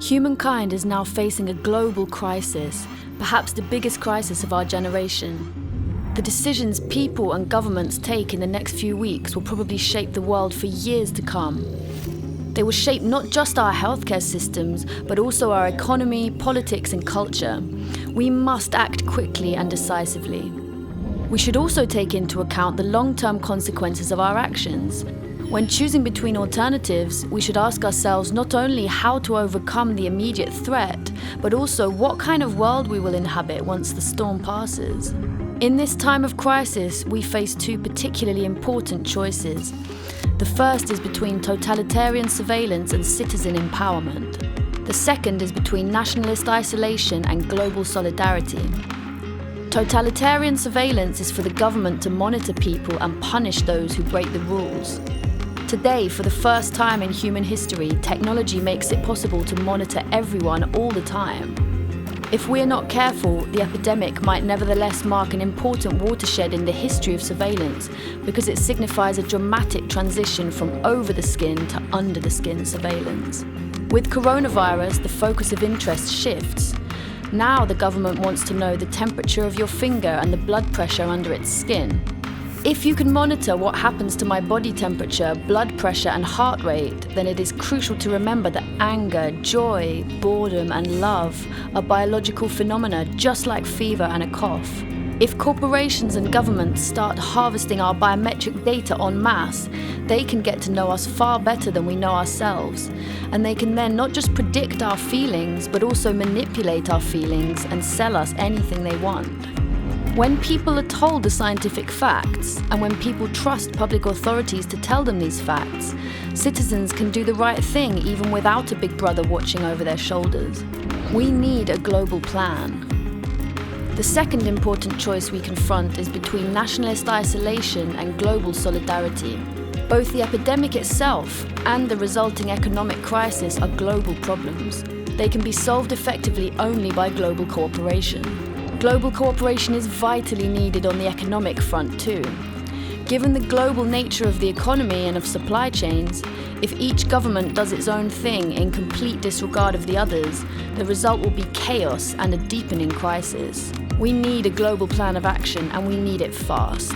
Humankind is now facing a global crisis, perhaps the biggest crisis of our generation. The decisions people and governments take in the next few weeks will probably shape the world for years to come. They will shape not just our healthcare systems, but also our economy, politics, and culture. We must act quickly and decisively. We should also take into account the long-term consequences of our actions. When choosing between alternatives, we should ask ourselves not only how to overcome the immediate threat, but also what kind of world we will inhabit once the storm passes. In this time of crisis, we face two particularly important choices. The first is between totalitarian surveillance and citizen empowerment. The second is between nationalist isolation and global solidarity. Totalitarian surveillance is for the government to monitor people and punish those who break the rules. Today, for the first time in human history, technology makes it possible to monitor everyone all the time. If we're not careful, the epidemic might nevertheless mark an important watershed in the history of surveillance because it signifies a dramatic transition from over-the-skin to under-the-skin surveillance. With coronavirus, the focus of interest shifts. Now the government wants to know the temperature of your finger and the blood pressure under its skin. If you can monitor what happens to my body temperature, blood pressure, and heart rate, then it is crucial to remember that anger, joy, boredom, and love are biological phenomena just like fever and a cough. If corporations and governments start harvesting our biometric data en masse, they can get to know us far better than we know ourselves. And they can then not just predict our feelings, but also manipulate our feelings and sell us anything they want. When people are told the scientific facts, and when people trust public authorities to tell them these facts, citizens can do the right thing even without a big brother watching over their shoulders. We need a global plan. The second important choice we confront is between nationalist isolation and global solidarity. Both the epidemic itself and the resulting economic crisis are global problems. They can be solved effectively only by global cooperation. Global cooperation is vitally needed on the economic front too. Given the global nature of the economy and of supply chains, if each government does its own thing in complete disregard of the others, the result will be chaos and a deepening crisis. We need a global plan of action, and we need it fast.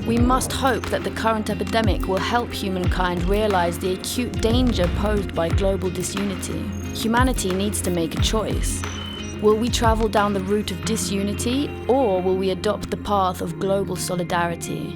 We must hope that the current epidemic will help humankind realize the acute danger posed by global disunity. Humanity needs to make a choice. Will we travel down the route of disunity, or will we adopt the path of global solidarity?